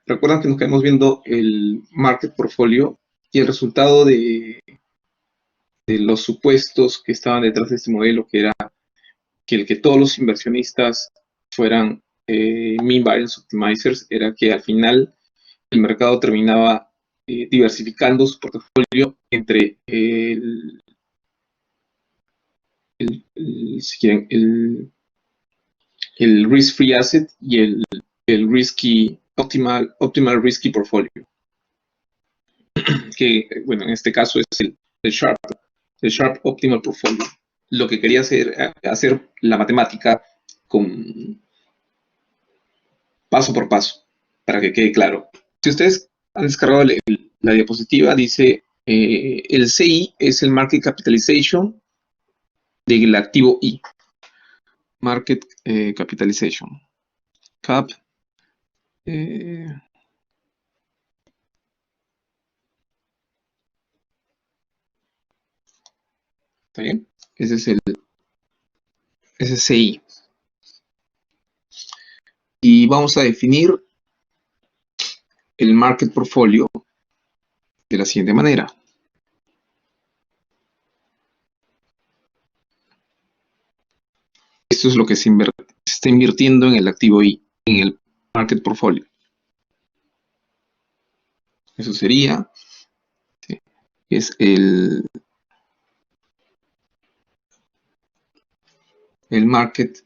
Recuerdan que nos quedamos viendo el market portfolio y el resultado de los supuestos que estaban detrás de este modelo, que era que todos los inversionistas fueran mean variance optimizers, era que al final el mercado terminaba diversificando su portafolio entre si quieren, el risk-free asset y el risky, optimal risky portfolio, que bueno, en este caso es el Sharp Optimal Portfolio. Lo que quería hacer la matemática con paso por paso, para que quede claro. Si ustedes han descargado la diapositiva, dice el CI es el Market Capitalization del activo I. Market Capitalization. Cap. ¿Está bien? Ese es el CI. Y vamos a definir el Market Portfolio de la siguiente manera. Esto es lo que se está invirtiendo en el activo I, en el Market Portfolio. Eso sería, ¿sí? Es el Market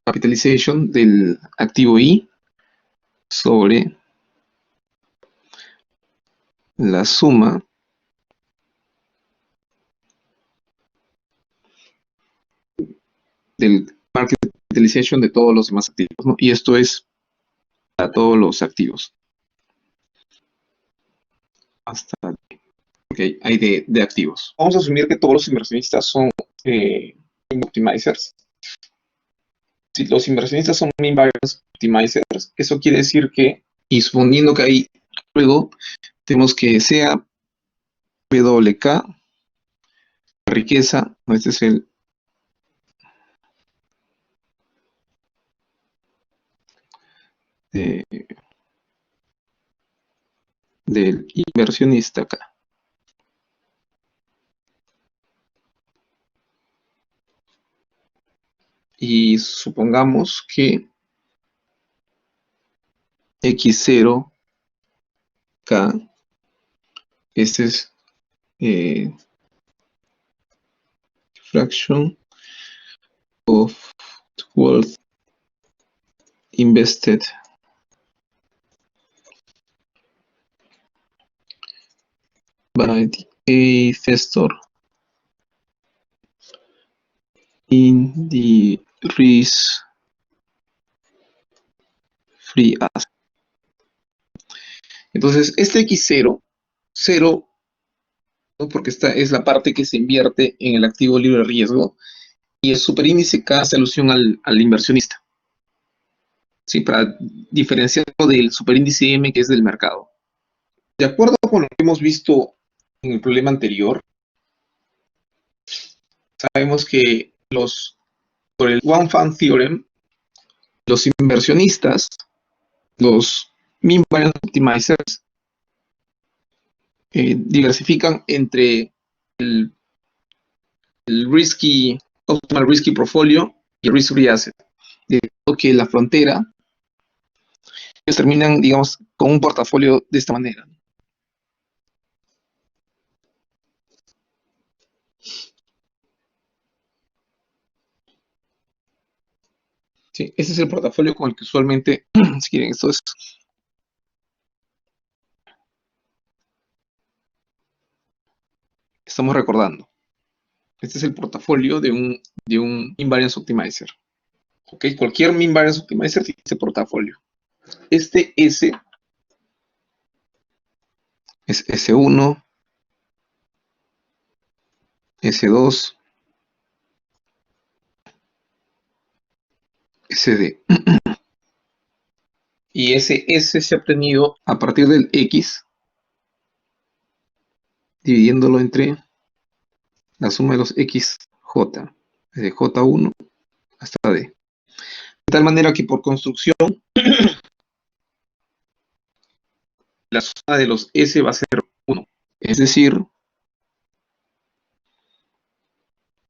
Capitalization del activo I sobre la suma del Market Capitalization de todos los demás activos, ¿no? Y esto es para todos los activos. Hasta okay, hay de activos. Vamos a asumir que todos los inversionistas son optimizers. Si los inversionistas son mean variance optimizers, eso quiere decir que, y suponiendo que hay luego, tenemos que sea PWK, la riqueza, este es el del inversionista acá. Y supongamos que X0K, este es fraction of wealth invested by the investor in the risk-free asset. Entonces, este X0, 0, ¿no? Porque esta es la parte que se invierte en el activo libre de riesgo, y el superíndice K hace alusión al inversionista. Sí, para diferenciarlo del superíndice M, que es del mercado. De acuerdo con lo que hemos visto en el problema anterior, sabemos que por el One Fund Theorem, los inversionistas, los mean variance optimizers, diversifican entre el optimal risky portfolio y el risk free asset. De modo que la frontera, ellos terminan, digamos, con un portafolio de esta manera. Sí, ese es el portafolio con el que usualmente, si quieren, esto es. Estamos recordando. Este es el portafolio de un mean variance optimizer. ¿Ok? Cualquier mean variance optimizer tiene ese portafolio. Este S es S1, S2, SD. Y ese S se ha obtenido a partir del X, dividiéndolo entre la suma de los XJ, desde J1 hasta D. De tal manera que por construcción, la suma de los S va a ser 1. Es decir,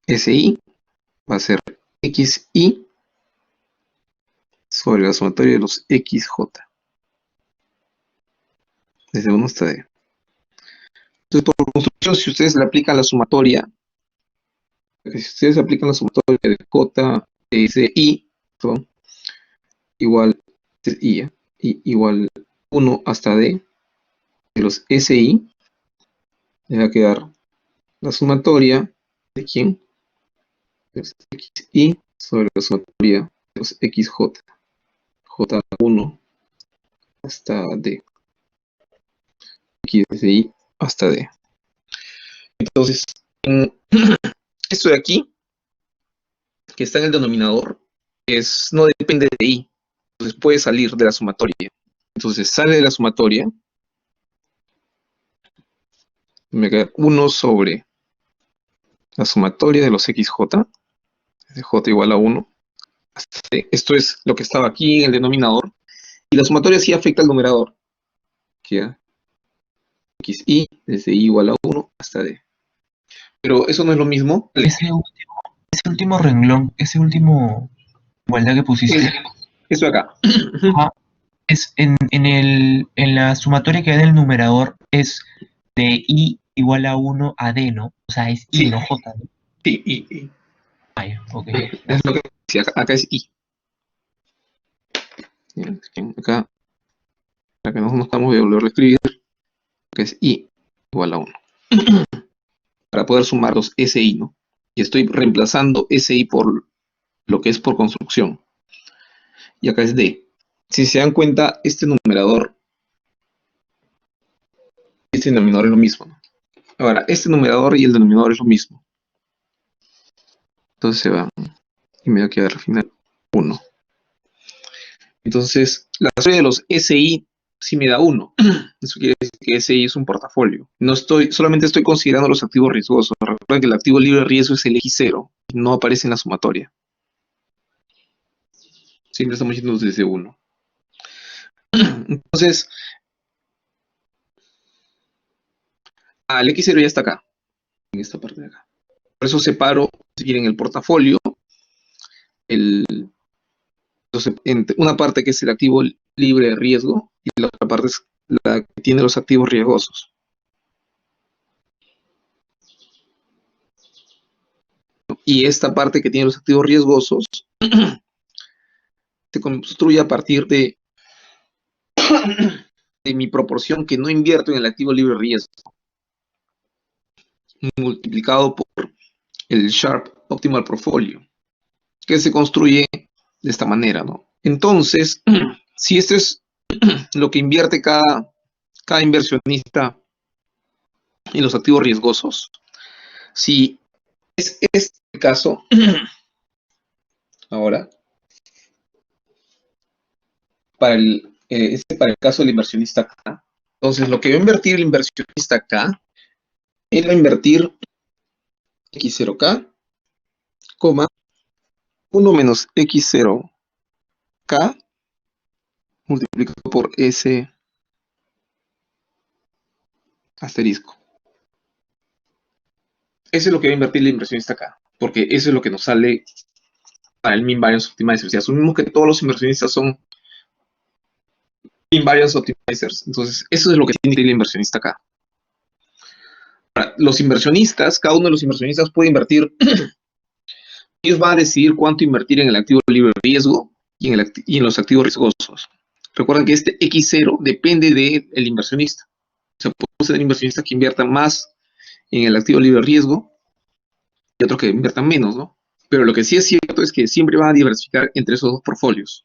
SI va a ser XI sobre la sumatoria de los XJ, desde 1 hasta D. Entonces, por construcción, si ustedes le aplican la sumatoria, de J, SI, perdón, igual, igual 1 hasta D, de los SI, les va a quedar la sumatoria de quién, de los XI sobre la sumatoria de los XJ, J1 hasta D, XI hasta D. Entonces, esto de aquí, que está en el denominador, no depende de I, entonces puede salir de la sumatoria. Entonces sale de la sumatoria, me queda 1 sobre la sumatoria de los XJ, de J igual a 1, hasta D. Esto es lo que estaba aquí en el denominador, y la sumatoria sí afecta al numerador, queda XI desde I igual a 1 hasta D. Pero eso no es lo mismo. Ese último renglón, ese último igualdad que pusiste, Esto de acá. ajá, es en la sumatoria que da en el numerador es de I igual a 1 a D, ¿no? O sea, es I, Sí, no J, ¿no? sí, I. Ah, ya, ok. Es lo que decía, acá es I. Acá no estamos de volver a escribir, que es I igual a 1. Para poder sumar los SI, ¿no? Y estoy reemplazando SI por lo que es por construcción. Y acá es D. Si se dan cuenta, este denominador es lo mismo, ¿no? Ahora, este numerador y el denominador es lo mismo. Entonces se van y me va a quedar al final 1. Entonces, la serie de los SI sí me da 1. Eso quiere decir que SI es un portafolio. Solamente estoy considerando los activos riesgosos. Recuerden que el activo libre de riesgo es el X0. No aparece en la sumatoria. Siempre estamos yendo desde 1. Entonces, el X0 ya está acá, en esta parte de acá. Por eso separo, si quieren, el portafolio, entonces, una parte que es el activo libre de riesgo y la otra parte es la que tiene los activos riesgosos. Y esta parte que tiene los activos riesgosos se construye a partir de mi proporción que no invierto en el activo libre de riesgo, multiplicado por el Sharpe Optimal Portfolio, que se construye de esta manera, ¿no? Entonces, si esto es lo que invierte cada inversionista en los activos riesgosos, si es este el caso, ahora, para el caso del inversionista acá, entonces lo que va a invertir el inversionista acá, él va a invertir X0K, 1 menos X0K multiplicado por S asterisco. Eso es lo que va a invertir el inversionista acá, porque eso es lo que nos sale para el Mean Variance Optimizer. Si asumimos que todos los inversionistas son Mean Variance Optimizers, entonces eso es lo que tiene que ir el inversionista acá. Ahora, los inversionistas, cada uno de los inversionistas puede invertir, ellos van a decidir cuánto invertir en el activo libre de riesgo y en los activos riesgosos. Recuerden que este X0 depende del inversionista. O sea, podemos tener inversionistas que inviertan más en el activo libre de riesgo y otros que inviertan menos, ¿no? Pero lo que sí es cierto es que siempre van a diversificar entre esos dos portfolios,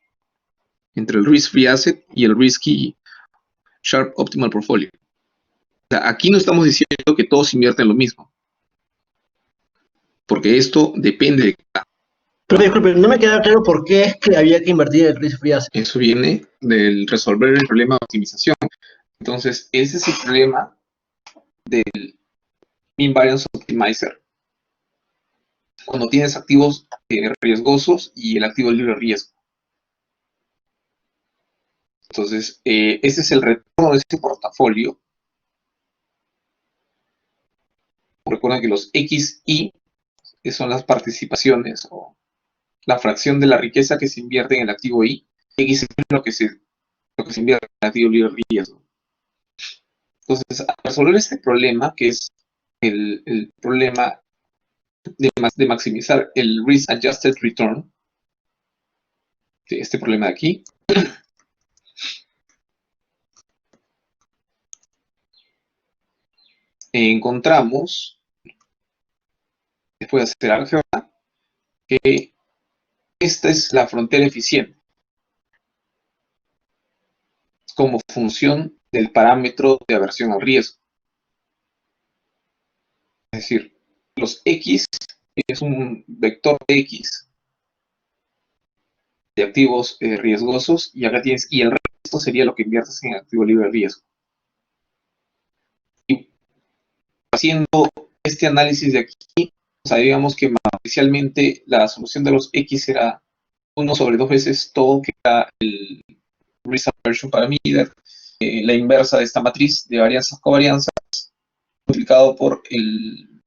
entre el Risk Free Asset y el Risky Sharp Optimal Portfolio. O sea, aquí no estamos diciendo que todos invierten lo mismo, porque esto depende de cada. Pero disculpe, no me queda claro por qué es que había que invertir en el risk free asset. Eso viene del resolver el problema de optimización. Entonces, ese es el problema del Mean Variance Optimizer. Cuando tienes activos riesgosos y el activo libre de riesgo. Entonces, ese es el retorno de este portafolio. Recuerden que los XI que son las participaciones o la fracción de la riqueza que se invierte en el activo I. X es lo que se invierte en el activo libre riesgo. Entonces, al resolver este problema, que es el problema de maximizar el Risk Adjusted Return, este problema de aquí, encontramos, después de hacer álgebra, que esta es la frontera eficiente como función del parámetro de aversión al riesgo. Es decir, los X es un vector de X de activos riesgosos y acá tienes, y el resto sería lo que inviertes en activo libre de riesgo. Y haciendo este análisis de aquí, sabíamos que inicialmente la solución de los X era 1 sobre 2 veces todo, que era el Risk Aversion Parameter, la inversa de esta matriz de varianzas covarianzas, multiplicado por el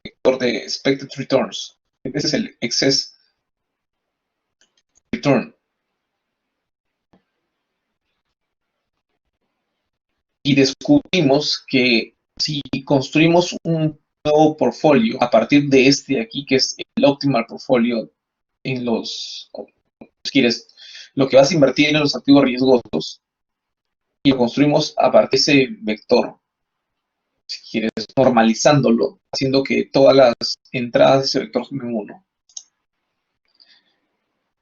vector de Expected Returns. Ese es el Excess Return. Y descubrimos que si construimos un nuevo portfolio a partir de este de aquí, que es el Optimal Portfolio, en los, si quieres, lo que vas a invertir en los activos riesgosos, y lo construimos a partir de ese vector, si quieres, normalizándolo, haciendo que todas las entradas de ese vector sumen 1.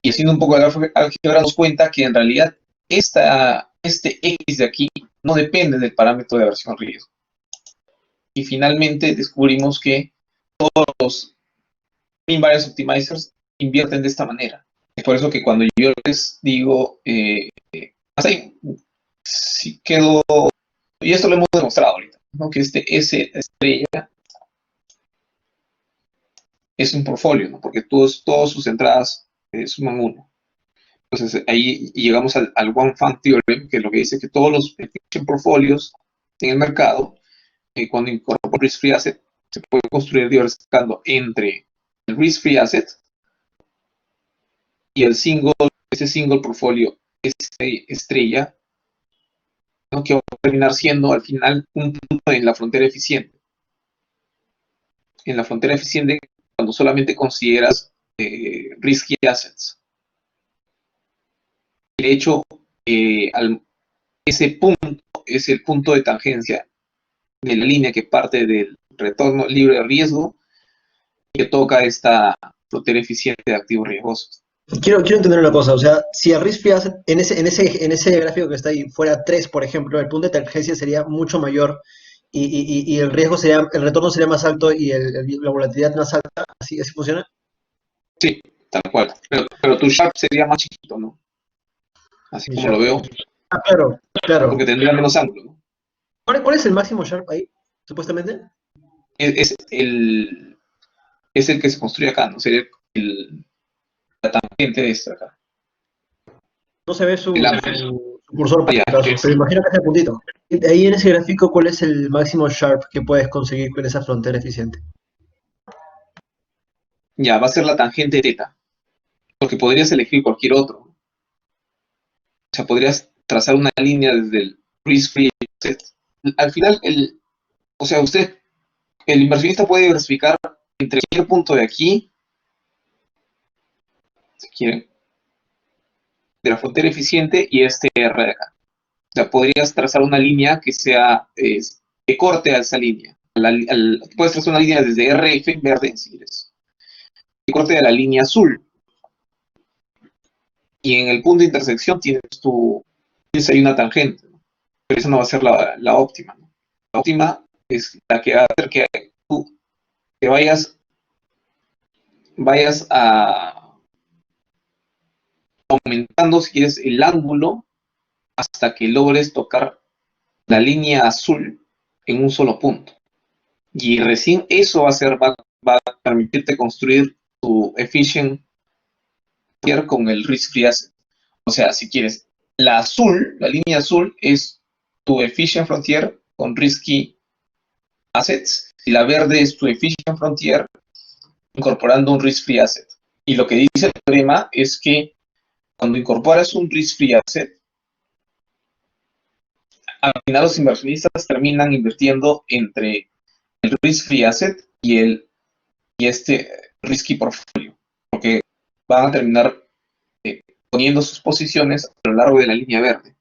Y haciendo un poco de álgebra nos cuenta que en realidad este X de aquí no depende del parámetro de aversión al riesgo. Y finalmente descubrimos que todos los mean variance optimizers invierten de esta manera. Es por eso que cuando yo les digo, hasta ahí, si quedó, y esto lo hemos demostrado ahorita, ¿no? Que este S estrella es un portfolio, ¿no? Porque todas sus entradas suman 1. Entonces ahí llegamos al One Fund Theorem, que es lo que dice que todos los portfolios en el mercado, cuando incorporan risk-free asset, se puede construir diversificando entre el risk-free asset y ese single portfolio estrella, ¿no? Que va a terminar siendo al final un punto en la frontera eficiente. En la frontera eficiente cuando solamente consideras risky assets. De hecho, ese punto es el punto de tangencia de la línea que parte del retorno libre de riesgo y que toca esta frontera eficiente de activos riesgosos. Quiero entender una cosa, o sea, si el risk free asset en ese gráfico que está ahí fuera 3, por ejemplo, el punto de tangencia sería mucho mayor y el riesgo sería, el retorno sería más alto y la volatilidad más alta, ¿así funciona? Sí, tal cual. Pero tu Sharp sería más chiquito, ¿no? Así como lo veo, Ah, claro, claro. porque tendría menos ángulo, ¿no? ¿Cuál es el máximo Sharp ahí, supuestamente? Es el que se construye acá, ¿no? Sería la tangente de esta acá. No se ve su El ángulo. cursor, por Ya, si acaso, pero imagino que es el puntito. Y ahí en ese gráfico, ¿cuál es el máximo Sharp que puedes conseguir con esa frontera eficiente? ya, va a ser la tangente teta, porque podrías elegir cualquier otro. O sea, podrías trazar una línea desde el risk-free asset. Al final, o sea, el inversionista puede diversificar entre cualquier punto de aquí, si quieren, de la frontera eficiente y este R de acá. O sea, podrías trazar una línea que sea, que corte a esa línea. Puedes trazar una línea desde RF en verde, si quieres, que corte a la línea azul. Y en el punto de intersección tienes ahí una tangente, ¿no? Pero esa no va a ser la óptima, ¿no? La óptima es la que va a hacer que tú te vayas aumentando, si quieres, el ángulo hasta que logres tocar la línea azul en un solo punto. Y recién eso va a permitirte construir tu efficient con el risk-free asset. O sea, si quieres, La azul, la línea azul, es tu efficient frontier con risky assets, y la verde es tu efficient frontier incorporando un risk-free asset. Y lo que dice el teorema es que cuando incorporas un risk-free asset, al final los inversionistas terminan invirtiendo entre el risk-free asset y este risky portfolio, porque van a terminar poniendo sus posiciones a lo largo de la línea verde.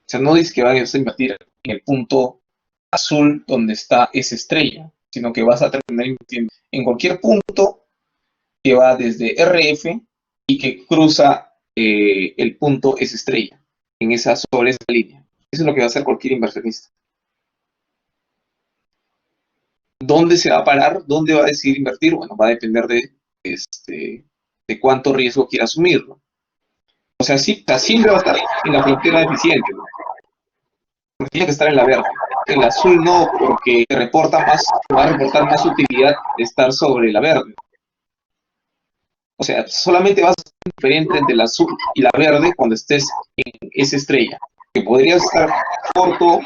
O sea, no dice que van a invertir en el punto azul donde está esa estrella, sino que vas a terminar invirtiendo en cualquier punto que va desde RF y que cruza el punto S estrella, sobre esa línea. Eso es lo que va a hacer cualquier inversionista. ¿Dónde se va a parar? ¿Dónde va a decidir invertir? Bueno, va a depender de cuánto riesgo quiera asumir, ¿no? O sea, siempre va a estar en la frontera eficiente, ¿no? Porque tiene que estar en la verde. El azul no, porque va a reportar más utilidad de estar sobre la verde. O sea, solamente vas a ser diferente entre el azul y la verde cuando estés en esa estrella. Que podrías estar corto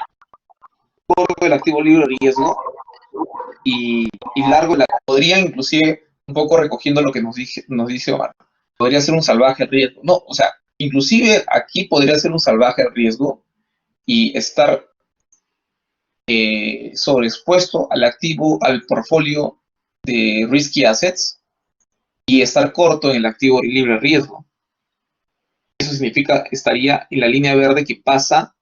del activo libre de riesgo y largo, podría inclusive, un poco recogiendo lo que nos dice Omar, podría ser un salvaje riesgo. No, o sea, inclusive aquí podría ser un salvaje riesgo y estar sobreexpuesto al activo, al portfolio de risky assets y estar corto en el activo libre riesgo. Eso significa que estaría en la línea verde que pasa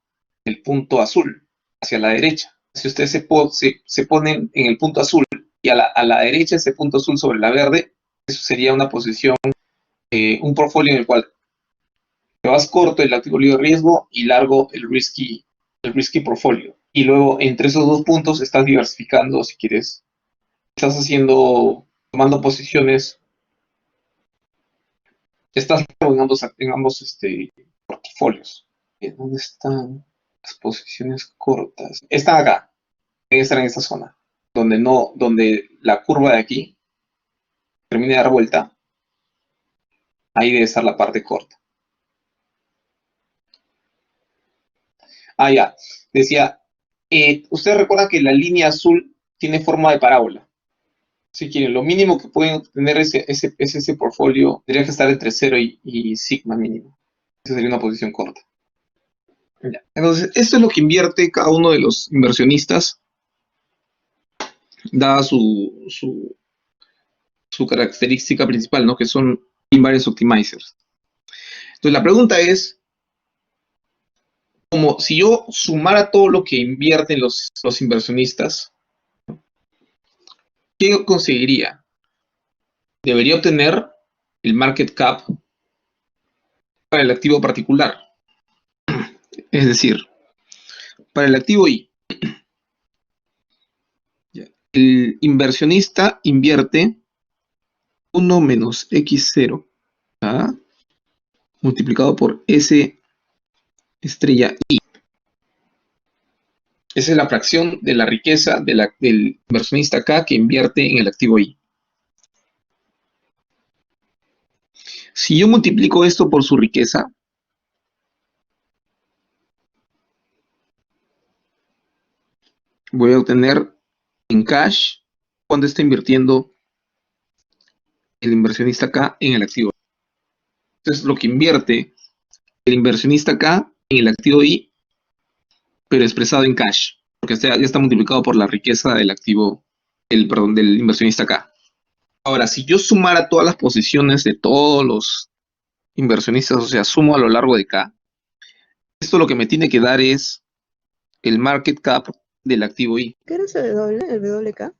del punto azul hacia la derecha. Si ustedes se ponen en el punto azul y a la derecha ese punto azul sobre la verde, eso sería una posición, un portfolio en el cual te vas corto el activo libre de riesgo y largo el risky portfolio. Y luego entre esos dos puntos estás diversificando, si quieres, estás tomando posiciones, estás en ambos portafolios. ¿Dónde están las posiciones cortas? Están acá, deben estar en esta zona, donde la curva de aquí termina de dar vuelta, ahí debe estar la parte corta. Ah, ya, decía, ustedes recuerdan que la línea azul tiene forma de parábola. Si quieren, lo mínimo que pueden obtener es ese portfolio, tendría que estar entre 0 y sigma mínimo. Esa sería una posición corta. Ya. Entonces, esto es lo que invierte cada uno de los inversionistas, dada su característica principal, ¿no? Que son invariance optimizers. Entonces, la pregunta es, como si yo sumara todo lo que invierten los inversionistas, ¿qué conseguiría? Debería obtener el market cap para el activo particular. Es decir, para el activo I, el inversionista invierte 1 menos X0 multiplicado por S estrella I. Esa es la fracción de la riqueza del inversionista K que invierte en el activo I. Si yo multiplico esto por su riqueza, voy a obtener en cash cuánto está invirtiendo el inversionista K en el activo I. Entonces, lo que invierte el inversionista K en el activo I, pero expresado en cash, porque ya está multiplicado por la riqueza del del inversionista K. Ahora, si yo sumara todas las posiciones de todos los inversionistas, o sea, sumo a lo largo de K, esto lo que me tiene que dar es el market cap del activo I. ¿Qué era ese W, el WK?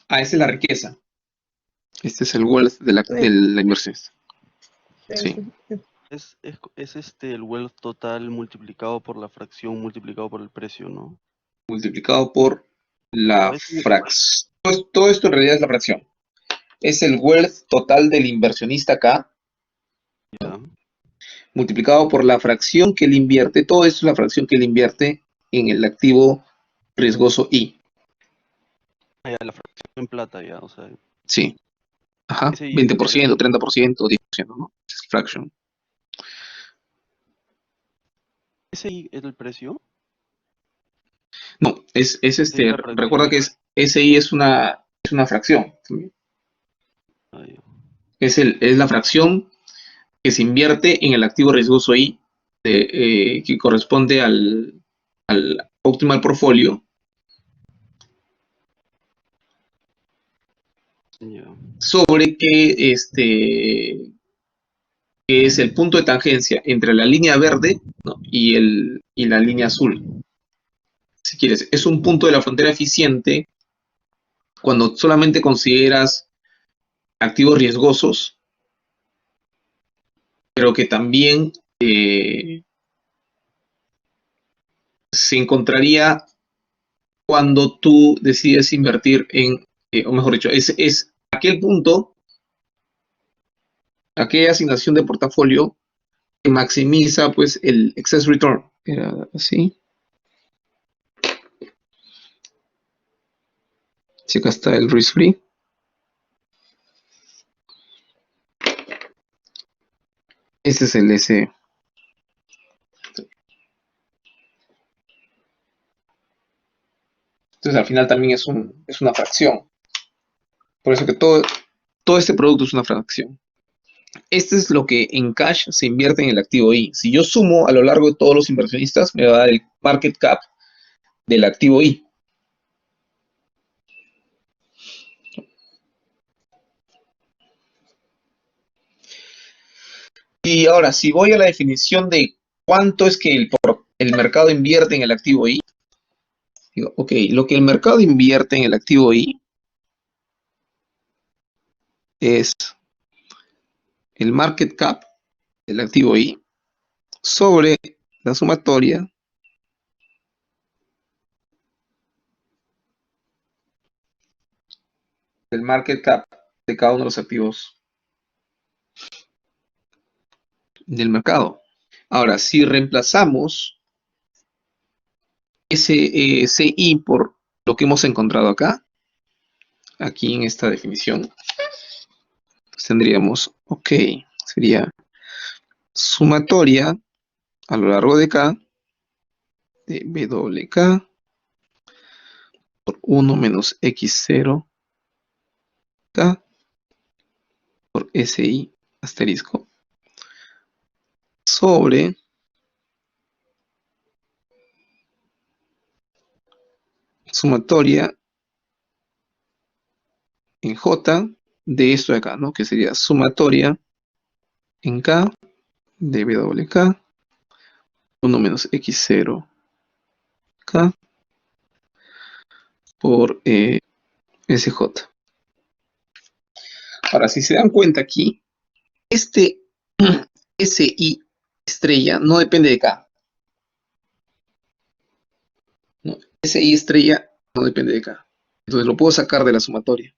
Ah, esa es la riqueza. Este es el wealth de la inversionista. Sí. Es el wealth total multiplicado por la fracción multiplicado por el precio, ¿no? Multiplicado por la fracción. Todo esto en realidad es la fracción. Es el wealth total del inversionista K, Ya. multiplicado por la fracción que él invierte. Todo esto es la fracción que él invierte en el activo riesgoso I. Ah, ya, la fracción en plata, ya, o sea. Sí. Ajá, Ese y 20%, 30%, 10%, ¿no? Es fraction. ¿ese es el precio? No, ¿Esa es la recuerda fracción? que SI es una fracción. Ah, ya. Es la fracción que se invierte en el activo riesgoso I, que corresponde al optimal portfolio, Ya. sobre que es el punto de tangencia entre la línea verde, ¿no? y la línea azul. Si quieres, es un punto de la frontera eficiente cuando solamente consideras activos riesgosos, pero que también se encontraría cuando tú decides invertir o mejor dicho, es aquel punto, aquella asignación de portafolio que maximiza pues el excess return. Era así. Si acá está el risk free. Este es el S. Entonces al final también es una fracción. Por eso que todo este producto es una fracción. Este es lo que en cash se invierte en el activo I. Si yo sumo a lo largo de todos los inversionistas, me va a dar el market cap del activo I. Y ahora, si voy a la definición de cuánto es que el mercado invierte en el activo I, digo, ok, lo que el mercado invierte en el activo I es el market cap del activo I sobre la sumatoria del market cap de cada uno de los activos del mercado. Ahora, si reemplazamos ese CI por lo que hemos encontrado acá, aquí en esta definición, pues tendríamos, ok, sería sumatoria a lo largo de K de BWK por 1 menos X0 K por SI asterisco sobre sumatoria en J de esto de acá, ¿no? Que sería sumatoria en K de BWK 1 menos X0 K por SJ. Ahora, si se dan cuenta aquí, este SI estrella no depende de K. ¿No? SI estrella no depende de K. Entonces lo puedo sacar de la sumatoria.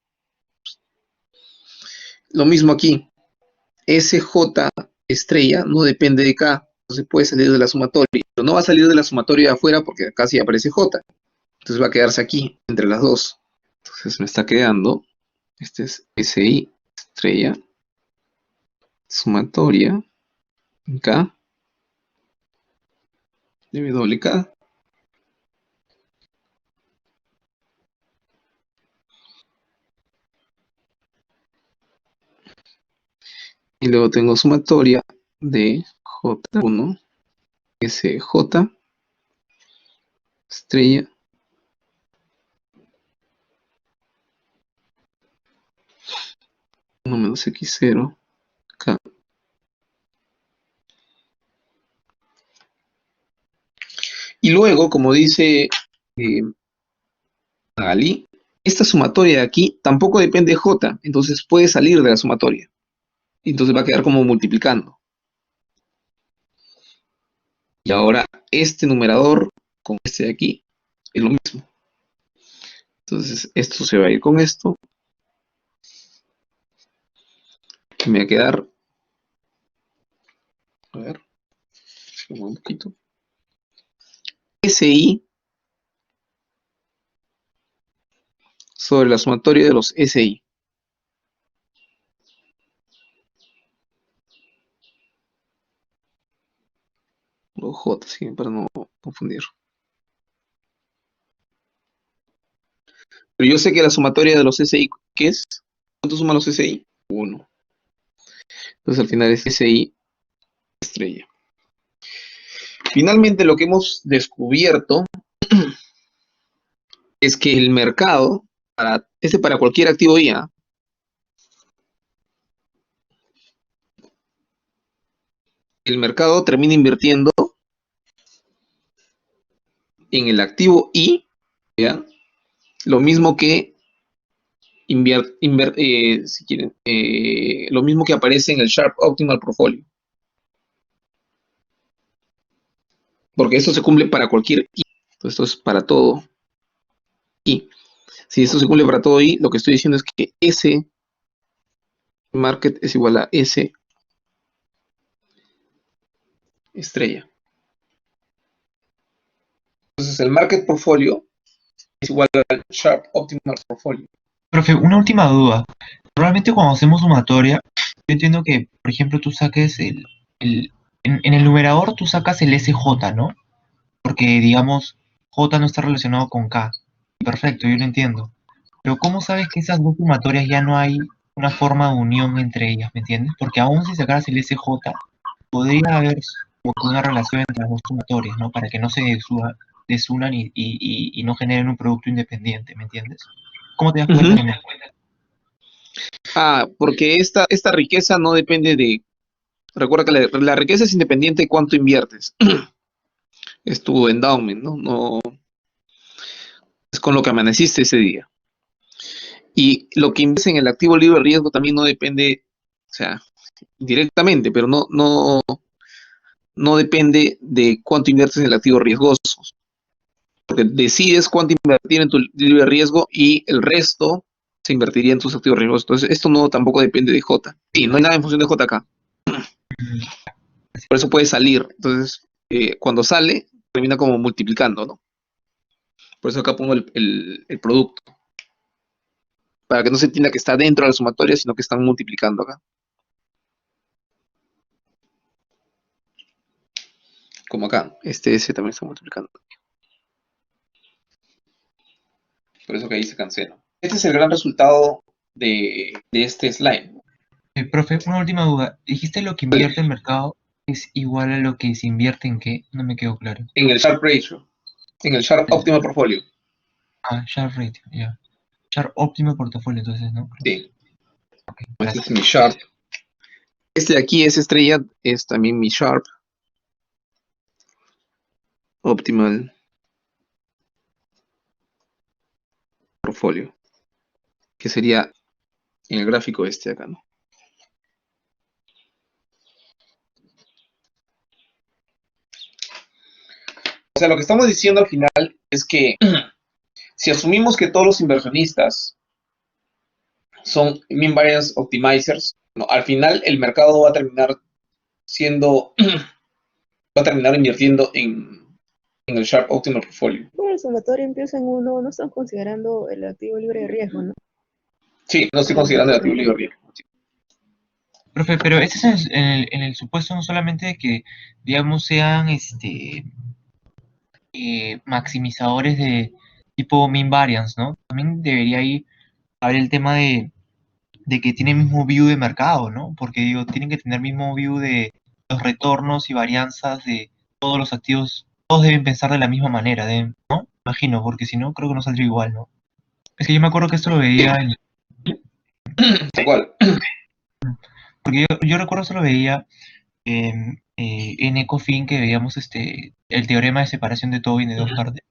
Lo mismo aquí. SJ estrella no depende de K. Entonces puede salir de la sumatoria. Pero no va a salir de la sumatoria de afuera porque acá sí aparece J. Entonces va a quedarse aquí, entre las dos. Entonces me está quedando. Este es SI estrella. Sumatoria. K. WK. Y luego tengo sumatoria de J1 SJ estrella 1 menos X0 K. Y luego, como dice Magali, esta sumatoria de aquí tampoco depende de J, entonces puede salir de la sumatoria. Entonces va a quedar como multiplicando. Y ahora este numerador con este de aquí es lo mismo. Entonces esto se va a ir con esto. Y me va a quedar, a ver, un poquito. SI sobre la sumatoria de los SI. O J, sí, para no confundir. Pero yo sé que la sumatoria de los SI, ¿qué es? ¿Cuánto suman los SI? 1. Entonces al final es SI estrella. Finalmente lo que hemos descubierto es que el mercado, para cualquier activo IA, el mercado termina invirtiendo en el activo I, ¿ya? Lo mismo que si quieren, lo mismo que aparece en el Sharp Optimal Portfolio. Porque esto se cumple para cualquier I. Entonces esto es para todo I. Si esto se cumple para todo I, lo que estoy diciendo es que S market es igual a S estrella. Entonces el market portfolio es igual al Sharp Optimal Portfolio. Profe, una última duda. Normalmente cuando hacemos sumatoria, yo entiendo que, por ejemplo, tú saques en el numerador tú sacas el SJ, ¿no? Porque, digamos, J no está relacionado con K. Perfecto, yo lo entiendo. Pero ¿cómo sabes que esas dos sumatorias ya no hay una forma de unión entre ellas, ¿me entiendes? Porque aún si sacaras el SJ, podría haber como que una relación entre las dos sumatorias, ¿no? Para que no se desunan y no generen un producto independiente, ¿me entiendes? ¿Cómo te das cuenta en eso? Porque esta riqueza no depende de... Recuerda que la riqueza es independiente de cuánto inviertes. Es tu endowment, ¿no? No es con lo que amaneciste ese día. Y lo que inviertes en el activo libre de riesgo también no depende, o sea, directamente, pero no depende de cuánto inviertes en el activo riesgoso. Porque decides cuánto invertir en tu libre riesgo y el resto se invertiría en tus activos riesgosos. Entonces, esto no tampoco depende de J. Sí, no hay nada en función de J acá. Por eso puede salir. Entonces, cuando sale, termina como multiplicando, ¿no? Por eso acá pongo el producto. Para que no se entienda que está dentro de la sumatoria, sino que están multiplicando acá. Como acá, este S también está multiplicando. Por eso que ahí se cancela. Este es el gran resultado de este slide. Profe, una última duda. Dijiste lo que invierte el mercado es igual a lo que se invierte en qué? No me quedó claro. En el Sharp Ratio, en el Sharp Optimal Portfolio. Sharp Ratio, ya. Sharp Optimal Portafolio, entonces, ¿no? Sí, Ok, este gracias. es mi Sharp. Este de aquí es estrella, es también mi Sharp Optimal Portfolio, que sería en el gráfico este acá, ¿no? O sea, lo que estamos diciendo al final es que si asumimos que todos los inversionistas son mean variance optimizers, ¿no? Al final el mercado va a terminar siendo, va a terminar invirtiendo en el Sharp Optimal Portfolio. Como el sumatorio empieza en uno, no están considerando el activo libre de riesgo, ¿no? Sí, no estoy considerando el activo libre de riesgo. Profe, pero ese es en el supuesto no solamente de que, digamos, sean maximizadores de tipo mean variance, ¿no? También debería ahí haber el tema de que tienen mismo view de mercado, ¿no? Porque digo, tienen que tener mismo view de los retornos y varianzas de todos los activos. Todos deben pensar de la misma manera, ¿no? Imagino, porque si no, creo que no saldría igual, ¿no? Es que yo me acuerdo que esto lo veía Tal cual. porque yo recuerdo esto lo veía en Ecofin, que veíamos el teorema de separación de Tobin de dos partes.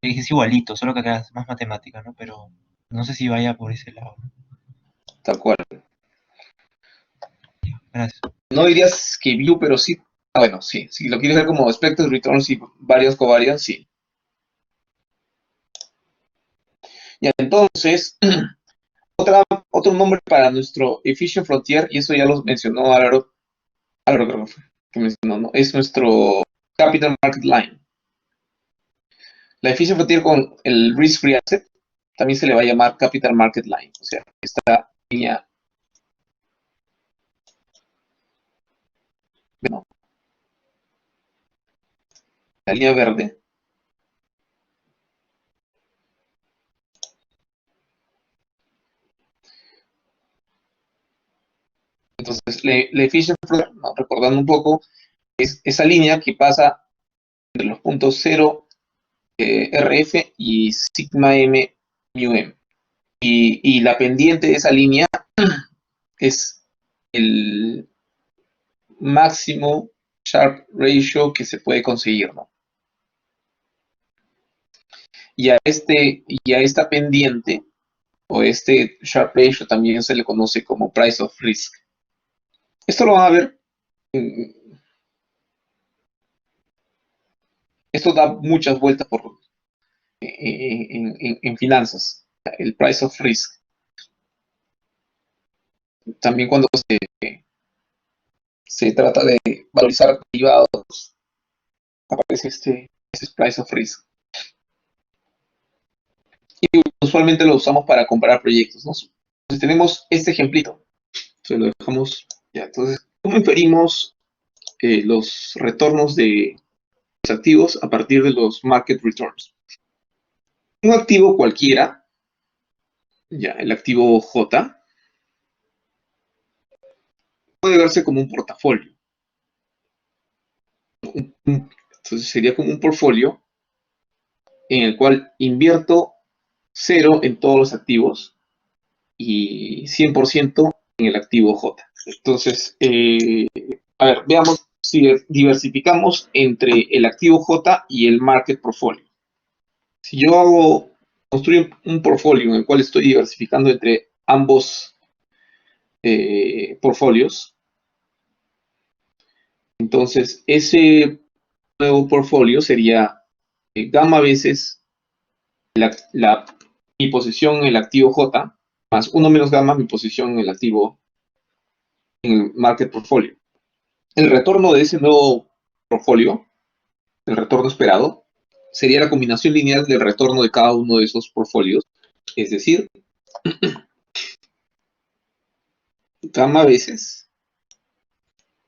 Y dije, es igualito, solo que acá es más matemática, ¿no? Pero no sé si vaya por ese lado, ¿no? Tal cual. Gracias. No dirías que view, pero sí. Bueno, sí. Si lo quieres ver como expected returns y variance covariance, sí. Y entonces, otro nombre para nuestro Efficient Frontier, y eso ya lo mencionó Álvaro creo que fue, que mencionó, ¿no? Es nuestro Capital Market Line. La Efficient Frontier con el Risk Free Asset también se le va a llamar Capital Market Line. O sea, esta línea, ¿no? la línea verde. Entonces, la efficient frontier, no, recordando un poco, es esa línea que pasa entre los puntos 0, RF y sigma M, mu M. Y la pendiente de esa línea es el máximo Sharpe ratio que se puede conseguir, ¿no? Y a esta pendiente, o este Sharpe ratio, también se le conoce como price of risk. Esto lo van a ver, esto da muchas vueltas en finanzas, el price of risk. También cuando se trata de valorizar derivados, aparece este price of risk. Y usualmente lo usamos para comparar proyectos, ¿no? Entonces tenemos este ejemplito. Entonces lo dejamos ya. Entonces, ¿cómo inferimos los retornos de los activos a partir de los market returns? Un activo cualquiera, ya, el activo J, puede verse como un portafolio. Entonces sería como un portfolio en el cual invierto 0 en todos los activos y 100% en el activo J. Entonces, a ver, veamos si diversificamos entre el activo J y el market portfolio. Si yo construyo un portfolio en el cual estoy diversificando entre ambos portfolios, entonces ese nuevo portfolio sería gamma veces mi posición en el activo J, más 1 menos gamma mi posición en el activo, en el market portfolio. El retorno de ese nuevo portfolio, el retorno esperado, sería la combinación lineal del retorno de cada uno de esos portfolios, es decir, gamma veces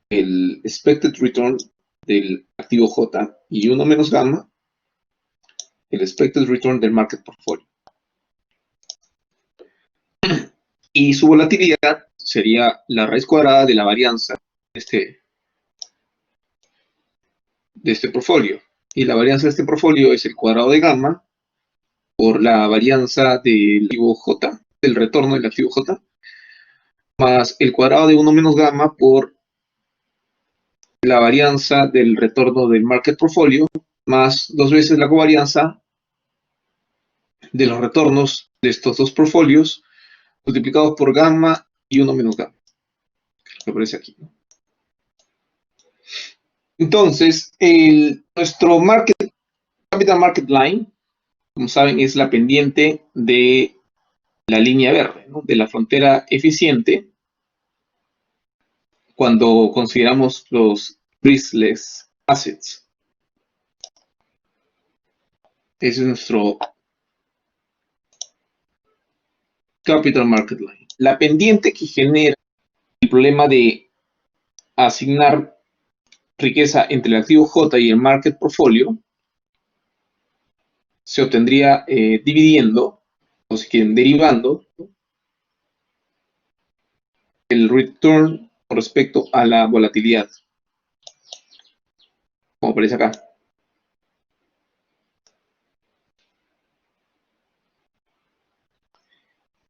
el expected return del activo J y 1 menos gamma el expected return del market portfolio. Y su volatilidad sería la raíz cuadrada de la varianza de este portfolio. Y la varianza de este portfolio es el cuadrado de gamma por la varianza del activo J, del retorno del activo J, más el cuadrado de 1 menos gamma por la varianza del retorno del market portfolio, más 2 veces la covarianza de los retornos de estos dos portfolios, multiplicados por gamma y 1 menos gamma, que aparece aquí, ¿no? Entonces, nuestro capital market line, como saben, es la pendiente de la línea verde, ¿no? De la frontera eficiente, cuando consideramos los riskless assets. Ese es nuestro capital market line. La pendiente que genera el problema de asignar riqueza entre el activo J y el market portfolio se obtendría dividiendo, o si quieren, derivando el return con respecto a la volatilidad, como aparece acá.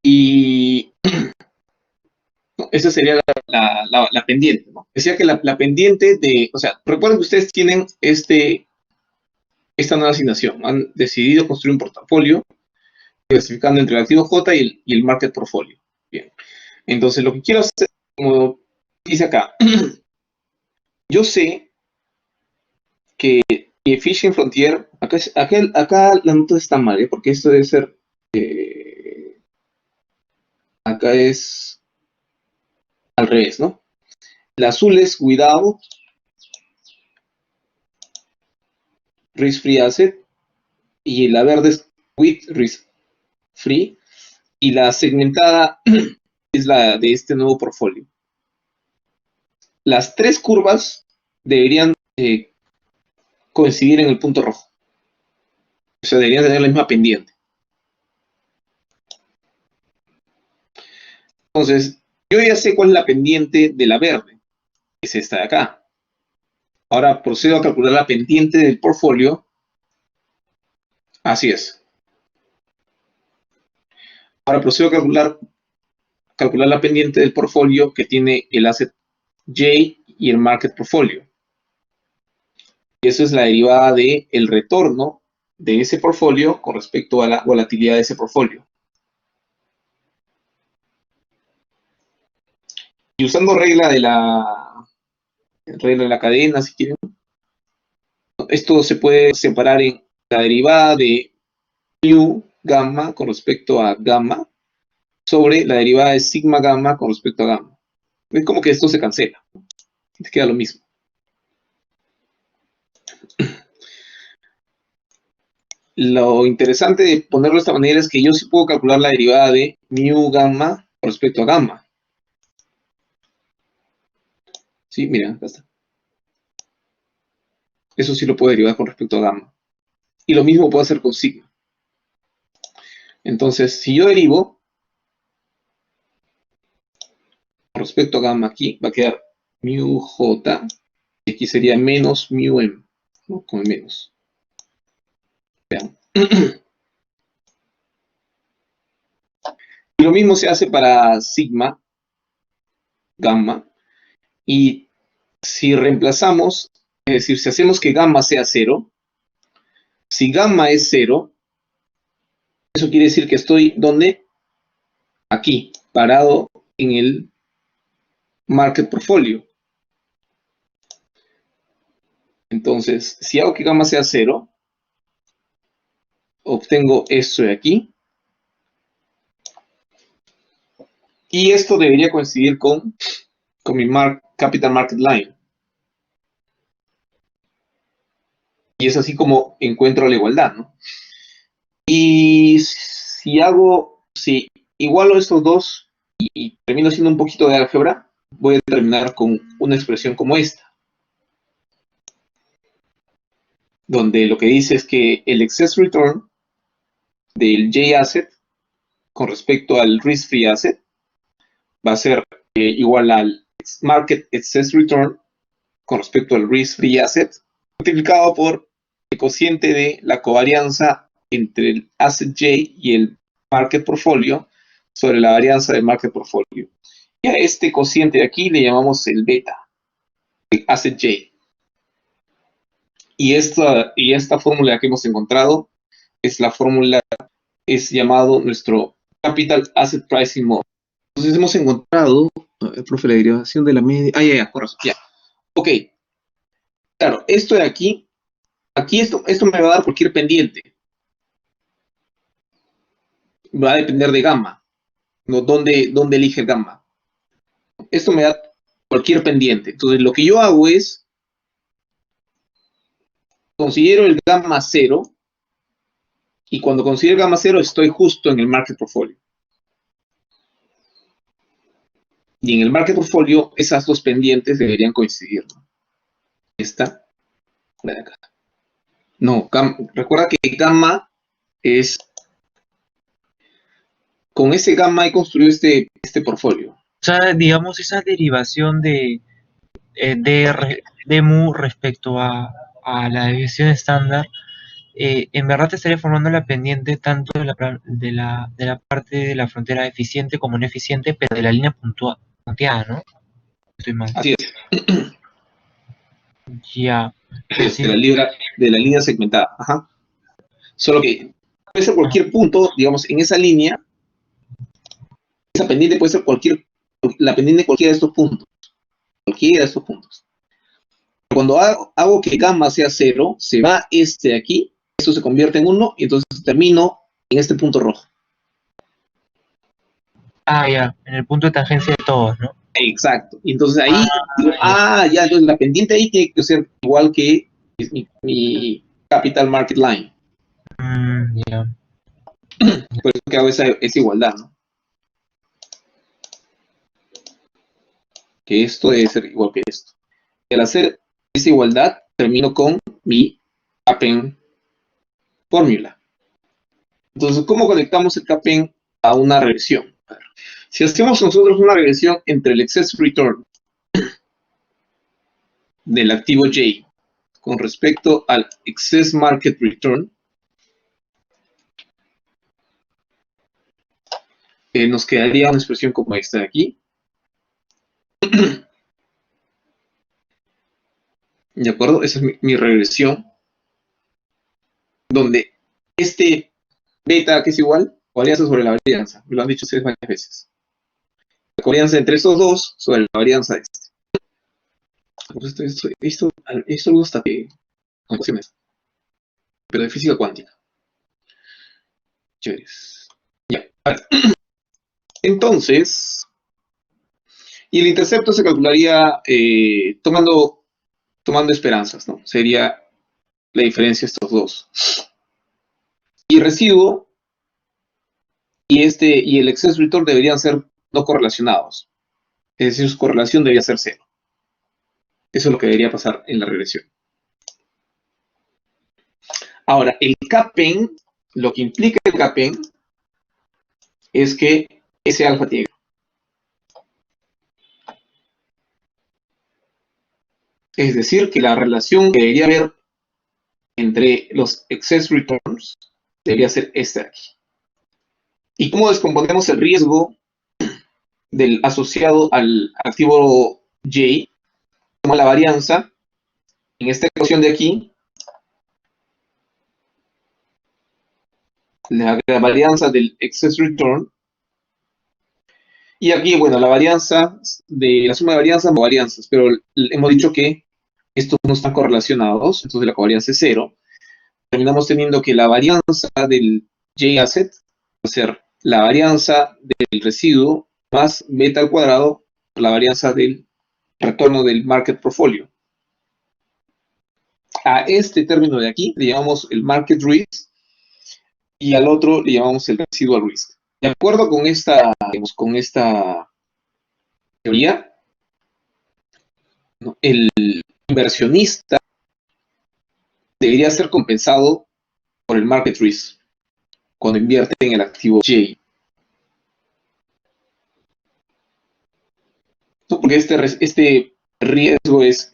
Y esa sería la pendiente, ¿no? Decía que la pendiente de, o sea, recuerden que ustedes tienen esta nueva asignación, han decidido construir un portafolio diversificando entre el activo J y el market portfolio. Bien, entonces lo que quiero hacer, como dice acá, yo sé que mi efficient frontier, acá la nota está mal, ¿eh? Porque esto debe ser, acá es al revés, ¿no? La azul es without risk-free asset y la verde es with risk-free y la segmentada es la de este nuevo portfolio. Las tres curvas deberían coincidir en el punto rojo. O sea, deberían tener la misma pendiente. Entonces, yo ya sé cuál es la pendiente de la verde, que es esta de acá. Ahora procedo a calcular la pendiente del portfolio. Así es. Ahora procedo a calcular la pendiente del portfolio que tiene el asset J y el market portfolio. Y eso es la derivada del retorno de ese portfolio con respecto a la volatilidad de ese portfolio. Y usando regla de la cadena, si quieren, esto se puede separar en la derivada de mu gamma con respecto a gamma sobre la derivada de sigma gamma con respecto a gamma. Es como que esto se cancela. Te queda lo mismo. Lo interesante de ponerlo de esta manera es que yo sí puedo calcular la derivada de mu gamma con respecto a gamma. Sí, mira, acá está. Eso sí lo puedo derivar con respecto a gamma. Y lo mismo puedo hacer con sigma. Entonces, si yo derivo con respecto a gamma aquí, va a quedar mu j, y aquí sería menos mu m, ¿no? Con el menos. Vean. Y lo mismo se hace para sigma, gamma, y si reemplazamos, es decir, si hacemos que gamma sea 0, si gamma es 0, eso quiere decir que estoy, ¿dónde? Aquí, parado en el market portfolio. Entonces, si hago que gamma sea 0, obtengo esto de aquí. Y esto debería coincidir con mi capital market line. Y es así como encuentro la igualdad, ¿no? Y si igualo estos dos y termino haciendo un poquito de álgebra, voy a terminar con una expresión como esta, donde lo que dice es que el excess return del J-asset con respecto al risk-free asset va a ser igual al market excess return con respecto al risk-free asset multiplicado por el cociente de la covarianza entre el asset J y el market portfolio sobre la varianza del market portfolio. Y a este cociente de aquí le llamamos el beta, el asset J. Y esta fórmula que hemos encontrado es la fórmula, es llamado nuestro Capital Asset Pricing Model. Entonces hemos encontrado, profe, la derivación de la media, ya, correcto, ya. Ok, claro, esto de aquí esto me va a dar cualquier pendiente. Va a depender de gamma, ¿no? ¿Dónde elige el gamma? Esto me da cualquier pendiente. Entonces lo que yo hago es, considero el gamma 0, y cuando considero el gamma 0 estoy justo en el market portfolio. Y en el market portfolio esas dos pendientes deberían coincidir, ¿no? Esta, la de acá. No, recuerda que gamma es, con ese gamma he construido este portfolio. O sea, digamos, esa derivación de mu respecto a la desviación estándar, en verdad te estaría formando la pendiente tanto de la parte de la frontera eficiente como no eficiente, pero de la línea punteada, ¿no? Estoy mal. Así es. Ya. Es de la línea segmentada. Ajá. Solo que puede ser cualquier punto, digamos, en esa línea, esa pendiente puede ser la pendiente de cualquiera de estos puntos. Cualquiera de estos puntos. Cuando hago que gamma sea 0, se va este de aquí, esto se convierte en 1, y entonces termino en este punto rojo. Ah, ya, en el punto de tangencia de todos, ¿no? Exacto. Y entonces ahí digo, ya, entonces la pendiente ahí tiene que ser igual que mi capital market line. Ya. Por eso que hago esa igualdad, ¿no? Que esto debe ser igual que esto. Y al hacer esa igualdad, termino con mi CAPEN fórmula. Entonces, ¿cómo conectamos el CAPEN a una regresión? A ver, si hacemos nosotros una regresión entre el excess return del activo J con respecto al excess market return, nos quedaría una expresión como esta de aquí. ¿De acuerdo? Esa es mi regresión, donde este beta, que es igual, covarianza sobre la varianza. Me lo han dicho ustedes varias veces. La covarianza entre estos dos sobre la varianza de este. Esto lo gusta de ecuaciones, pero de física cuántica. Chéveres. Ya, a ver. Entonces, y el intercepto se calcularía tomando esperanzas, ¿no? Sería la diferencia de estos dos. Y residuo y el excess return deberían ser no correlacionados. Es decir, su correlación debería ser cero. Eso es lo que debería pasar en la regresión. Ahora, el CAPEN, lo que implica el CAPEN es que ese alfa tiene. Es decir, que la relación que debería haber entre los excess returns debería ser esta de aquí. ¿Y cómo descomponemos el riesgo del asociado al activo J? Como la varianza, en esta ecuación de aquí, la varianza del excess return, y aquí, bueno, la varianza de la suma de varianzas o varianzas, pero hemos dicho que estos no están correlacionados, entonces la covarianza es cero. Terminamos teniendo que la varianza del J-asset va a ser la varianza del residuo más beta al cuadrado por la varianza del retorno del market portfolio. A este término de aquí le llamamos el market risk y al otro le llamamos el residual risk. De acuerdo con esta teoría, ¿no?, el inversionista debería ser compensado por el market risk cuando invierte en el activo J. ¿No? Porque este riesgo es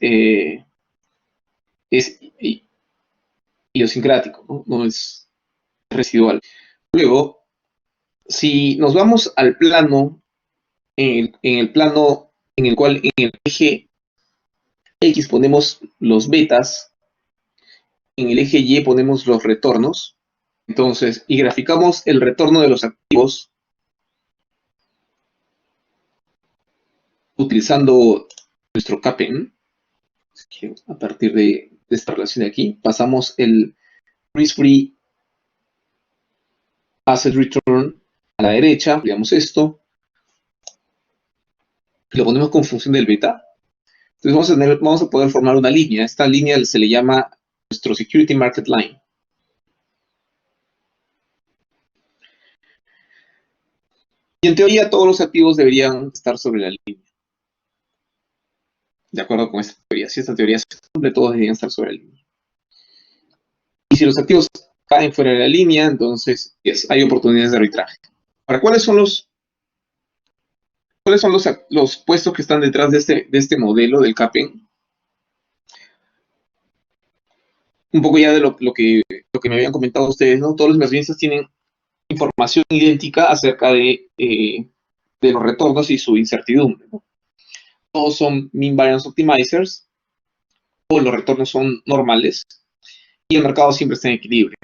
idiosincrático, ¿no? No es residual. Luego, si nos vamos al plano, en el plano en el cual en el eje X ponemos los betas, en el eje Y ponemos los retornos, entonces, y graficamos el retorno de los activos utilizando nuestro CAPEN, a partir de esta relación de aquí, pasamos el risk-free asset return a la derecha, digamos esto, y lo ponemos con función del beta. Entonces vamos a poder formar una línea. Esta línea se le llama nuestro security market line. Y en teoría todos los activos deberían estar sobre la línea. De acuerdo con esta teoría. Si esta teoría se cumple, todos deberían estar sobre la línea. Y si los activos caen fuera de la línea, entonces hay oportunidades de arbitraje. Ahora, ¿cuáles son los puestos que están detrás de este modelo del CAPEN? Un poco ya de lo que me habían comentado ustedes, ¿no? Todos los inversionistas tienen información idéntica acerca de los retornos y su incertidumbre, ¿no? Todos son mean variance optimizers, todos los retornos son normales y el mercado siempre está en equilibrio.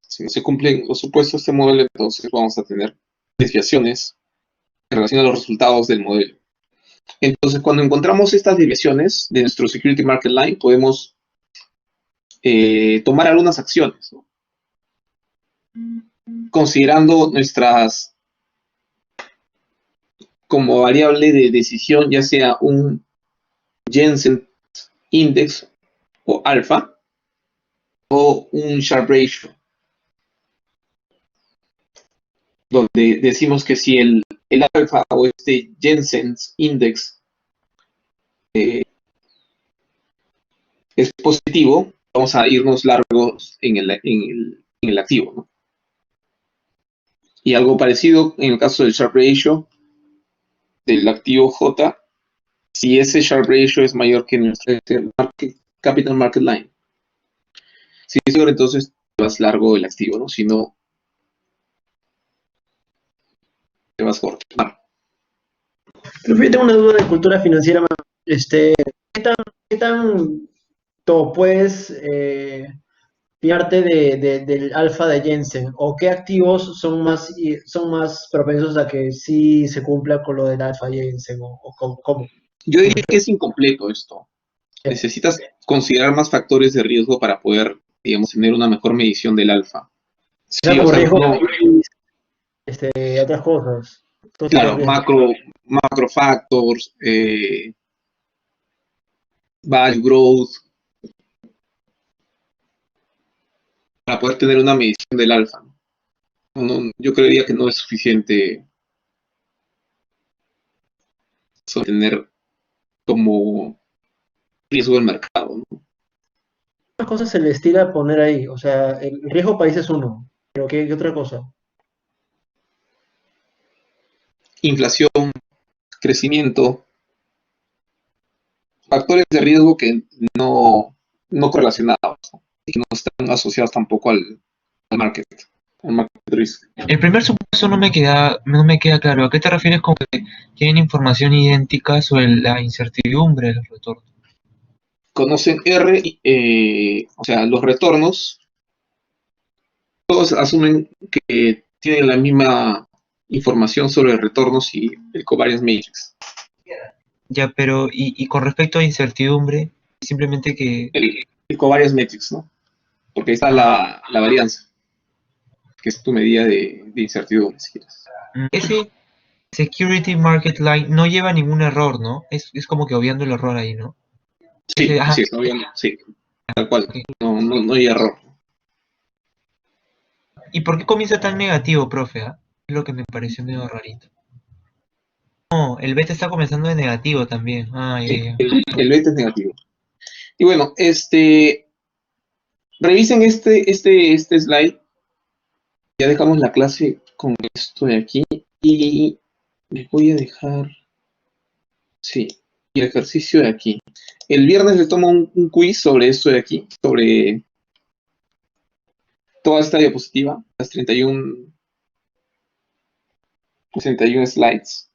Si no se cumplen los supuestos de este modelo, entonces vamos a tener desviaciones en relación a los resultados del modelo. Entonces, cuando encontramos estas desviaciones de nuestro Security Market Line, podemos tomar algunas acciones, ¿no?, considerando nuestras como variable de decisión, ya sea un Jensen Index o alfa o un Sharpe Ratio, donde decimos que si el alfa o este Jensen Index es positivo, vamos a irnos largos en el activo, ¿no? Y algo parecido en el caso del Sharpe Ratio del activo J, si ese Sharpe Ratio es mayor que nuestro Capital Market Line. Si es mayor, entonces te vas largo el activo, ¿no? Si no, te vas corto. Pero yo tengo una duda de cultura financiera, ¿qué tanto puedes fiarte del alfa de Jensen? ¿O qué activos son más propensos a que sí se cumpla con lo del alfa Jensen? ¿O cómo? Yo diría que es incompleto esto. Necesitas considerar más factores de riesgo para poder, digamos, tener una mejor medición del alfa. O sea, Sí, o como sea, riesgo, no, otras cosas. Todo tipo de claro, riesgo. macro factors, value growth, para poder tener una medición del alfa. Yo creería que no es suficiente solo tener como riesgo del mercado, ¿no? Otras cosas se les tira a poner ahí. O sea, el riesgo país es uno. Pero ¿qué otra cosa? Inflación, crecimiento, factores de riesgo que no correlacionados, ¿no? Y que no están asociados tampoco al market, al market risk. El primer supuesto no me queda claro. ¿A qué te refieres con que tienen información idéntica sobre la incertidumbre de los retornos? Conocen R, o sea, los retornos, todos asumen que tienen la misma información sobre retornos y el covariance matrix, Ya, pero y con respecto a incertidumbre, simplemente que el covariance matrix, ¿no? Porque ahí está la varianza, que es tu medida de incertidumbre, si quieres. ese Security Market Line no lleva ningún error, ¿no? Es como que obviando el error ahí, ¿no? Sí, Ajá, así es, obviamente, sí, tal cual, ok. no hay error. ¿Y por qué comienza tan negativo, profe? Es lo que me pareció medio rarito. No, el beta está comenzando de negativo también. Ah, ya, ya. El beta es negativo. Y bueno, revisen este slide. Ya dejamos la clase con esto de aquí y les voy a dejar, sí, el ejercicio de aquí. El viernes les tomo un quiz sobre esto de aquí, sobre toda esta diapositiva, las 31 slides.